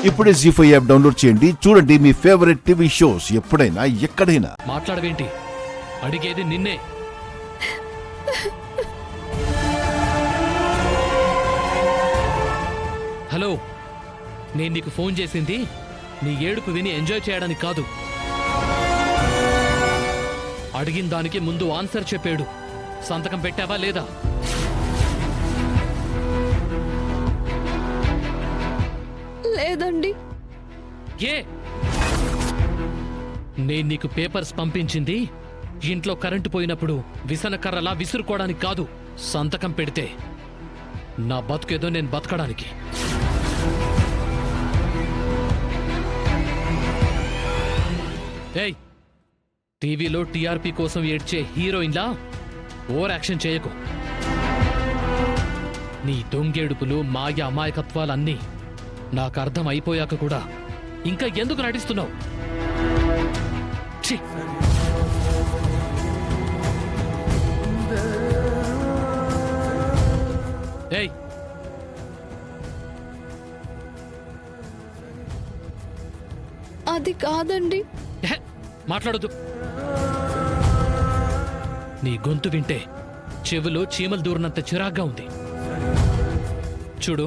ఇప్పుడే జీ5 app download చేయండి. చూడండి మీ ఫేవరెట్ టీవీ షోస్ ఎప్పుడైనా ఎక్కడైనా. మాట్లాడవేంటి? అడిగేది నిన్నే. హలో, నేను నీకు ఫోన్ చేసింది నీ ఏడుపు విని ఎంజాయ్ చేయడానికి కాదు. అడిగిన దానికి ముందు ఆన్సర్ చెప్పాడు. సంతకం పెట్టావా లేదా? లేదండి. ఏ? నేను నీకు పేపర్స్ పంపించింది ఇంట్లో కరెంటు పోయినప్పుడు విసనకర్రలా విసురుకోవడానికి కాదు. సంతకం పెడితే నా బతుకేదో నేను బతకడానికి. ఏయ్, టీవీలో టీఆర్పీ కోసం ఏడ్చే హీరోయిన్లా ఓవర్ యాక్షన్ చేయకు. నీ దొంగేడుపులు మాయ అమాయకత్వాలన్నీ నాకు అర్థం అయిపోయాక కూడా ఇంకా ఎందుకు నటిస్తున్నావు? ఛీ! ఏయ్, అది కాదండి. ఎహె, మాట్లాడొద్దు. నీ గొంతు వింటే చెవులో చీమలు దూరినంత చిరాగ్గా ఉంది. చూడు,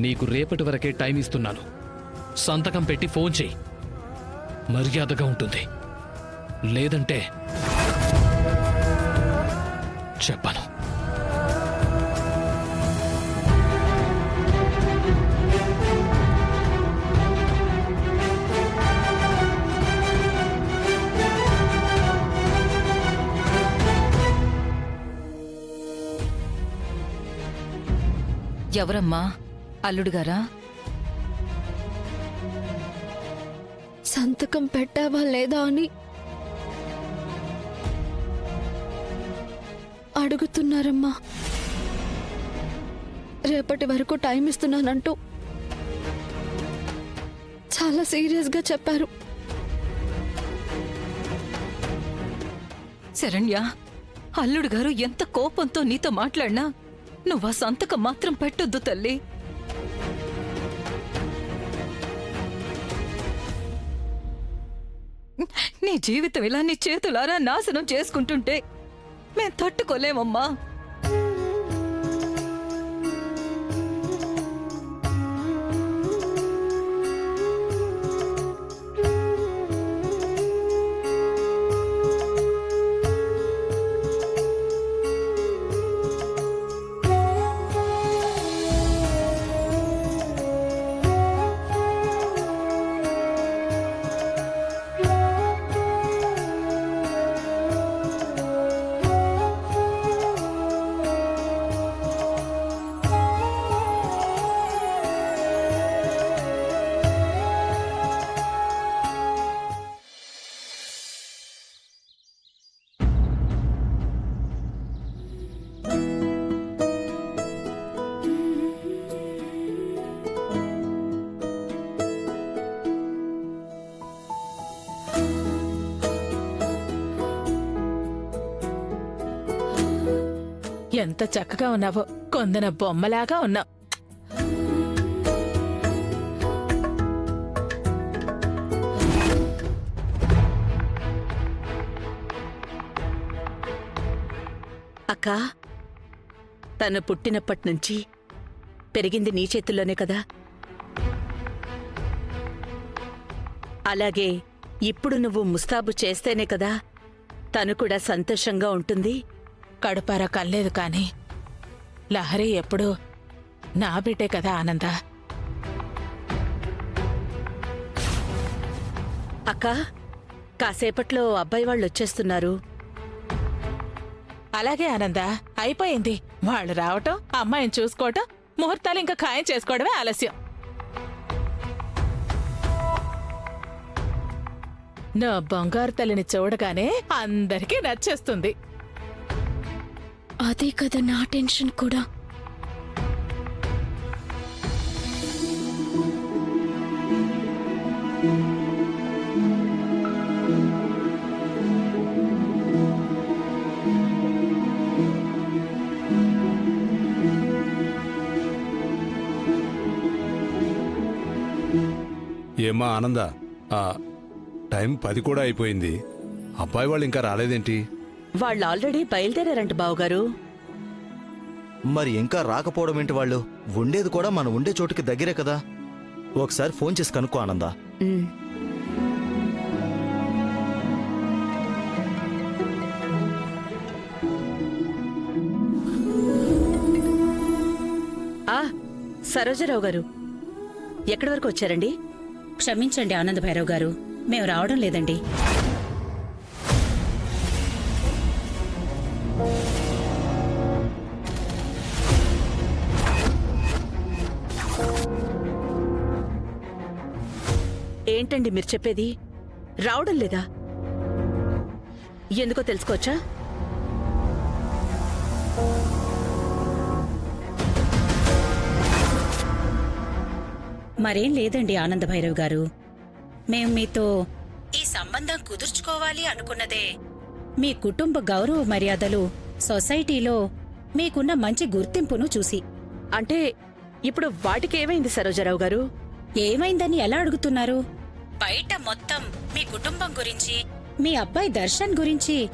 నీకు రేపటి వరకే టైం ఇస్తున్నాను. సంతకం పెట్టి ఫోన్ చెయ్యి. మర్యాదగా ఉంటుంది. లేదంటే చెప్పను. ఎవరమ్మా? అల్లుడుగారా? సంతకం పెట్టావా లేదా అని అడుగుతున్నారమ్మా. రేపటి వరకు టైం ఇస్తున్నానంటూ చాలా సీరియస్గా చెప్పారు. శరణ్య, అల్లుడు గారు ఎంత కోపంతో నీతో మాట్లాడినా నువ్వా సంతకం మాత్రం పెట్టొద్దు తల్లి. నీ జీవితం ఇలా నీ చేతులారా నాశనం చేసుకుంటుంటే మేం తట్టుకోలేమమ్మా. ఎంత చక్కగా ఉన్నావో, కొందన బొమ్మలాగా ఉన్నావు. అక్కా, తను పుట్టినప్పటినుంచి పెరిగింది నీ చేతుల్లోనే కదా. అలాగే ఇప్పుడు నువ్వు ముస్తాబు చేస్తేనే కదా తను కూడా సంతోషంగా ఉంటుంది. కడుపార కల్లేదు కాని లహరి ఎప్పుడూ నా బిడ్డే కదా ఆనంద. అక్కా, కాసేపట్లో అబ్బాయి వాళ్ళు వచ్చేస్తున్నారు. అలాగే ఆనంద, అయిపోయింది. వాళ్ళు రావటం, అమ్మాయిని చూసుకోవటం, ముహూర్తాలు ఇంకా ఖాయం చేసుకోవడమే ఆలస్యం. నా బంగారు తల్లిని చూడగానే అందరికీ నచ్చేస్తుంది. అదే కదా నా టెన్షన్ కూడా. ఏమ్మా ఆనంద, ఆ, టైం 10 కూడా అయిపోయింది. అబ్బాయి వాళ్ళు ఇంకా రాలేదేంటి? వాళ్ళు ఆల్రెడీ బయలుదేరారంట బావగారు. మరి ఇంకా రాకపోవడం ఏంటి? వాళ్ళు ఉండేది కూడా మనం ఉండే చోటుకి దగ్గరే కదా. ఒకసారి ఫోన్ చేసి కనుక్కో ఆనందా. ఉమ్. ఆ, సరోజరావు గారు ఎక్కడి వరకు వచ్చారండి? క్షమించండి ఆనంద భైరవ్ గారు, మేము రావడం లేదండి. ఏంటండి మీరు చెప్పేది? రావడం లేదా? ఎందుకో తెలుసుకోవచ్చా? మరేం లేదండి ఆనంద భైరవ్ గారు, మేం మీతో ఈ సంబంధం కుదుర్చుకోవాలి అనుకున్నదే మీ కుటుంబ గౌరవ మర్యాదలు, సొసైటీలో మీకున్న మంచి గుర్తింపును చూసి. అంటే ఇప్పుడు వాటికి ఏమైంది సరోజరావు గారు? ఏమైందని ఎలా అడుగుతున్నారు? బయట మొత్తం మీ కుటుంబం గురించి, మీ అబ్బాయి దర్శన్ గురించి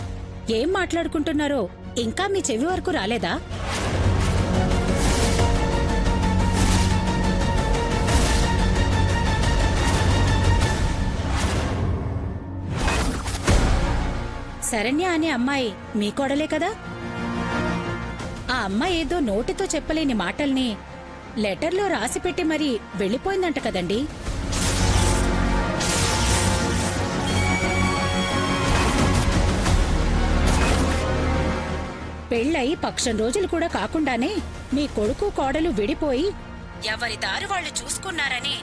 ఏం మాట్లాడుకుంటున్నారో ఇంకా మీ చెవి వరకు రాలేదా? శరణ్య అనే అమ్మాయి మీ కోడలే కదా? ఆ అమ్మాయి ఏదో నోటితో చెప్పలేని మాటల్ని లెటర్లో రాసిపెట్టి మరీ వెళ్ళిపోయిందంట కదండి. పెళ్ళై పక్షం రోజులు కూడా కాకుండానే మీ కొడుకు కోడలు విడిపోయి ఎవరి దారి వాళ్ళు చూసుకున్నారని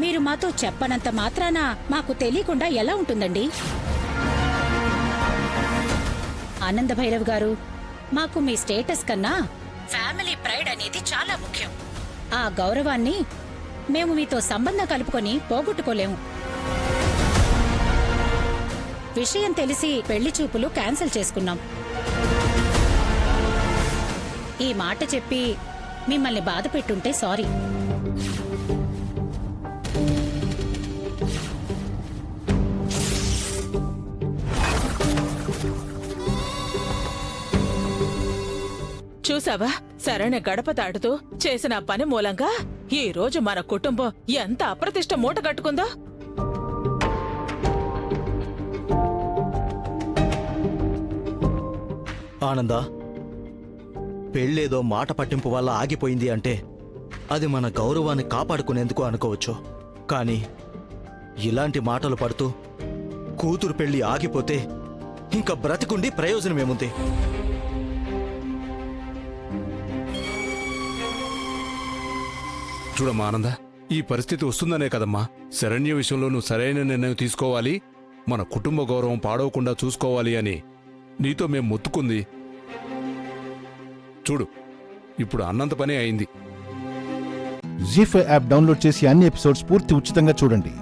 మీరు మాతో చెప్పనంత మాత్రాన మాకు తెలియకుండా ఎలా ఉంటుందండి? ఆనంద భైరవ్ గారు, మాకు మీ స్టేటస్ కన్నా ఫ్యామిలీ ప్రైడ్ అనేది చాలా ముఖ్యం. ఆ గౌరవాన్ని మేము మీతో సంబంధం కలుపుకొని పోగొట్టుకోలేము. విషయం తెలిసి పెళ్లి చూపులు క్యాన్సిల్ చేసుకున్నాం. ఈ మాట చెప్పి మిమ్మల్ని బాధ పెట్టుంటే సారీ. చూసావా, శరణ్య గడప దాటుతూ చేసిన పని మూలంగా ఈ రోజు మన కుటుంబం ఎంత అప్రతిష్ట మూట కట్టుకుందో. ఆనందా, పెళ్ళేదో మాట పట్టింపు వల్ల ఆగిపోయింది అంటే అది మన గౌరవాన్ని కాపాడుకునేందుకు అనుకోవచ్చు. కానీ ఇలాంటి మాటలు పడుతూ కూతురు పెళ్లి ఆగిపోతే ఇంకా బ్రతికుండి ప్రయోజనమేముంది? చూడమ్మా ఆనంద, ఈ పరిస్థితి వస్తుందనే కదమ్మా శరణ్య విషయంలో నువ్వు సరైన నిర్ణయం తీసుకోవాలి, మన కుటుంబ గౌరవం పాడవకుండా చూసుకోవాలి అని నీతో మేం మొత్తుకుంది. చూడు, ఇప్పుడు అన్నంత పనే అయింది. జీ5 యాప్ డౌన్లోడ్ చేసి అన్ని ఎపిసోడ్స్ పూర్తి ఉచితంగా చూడండి.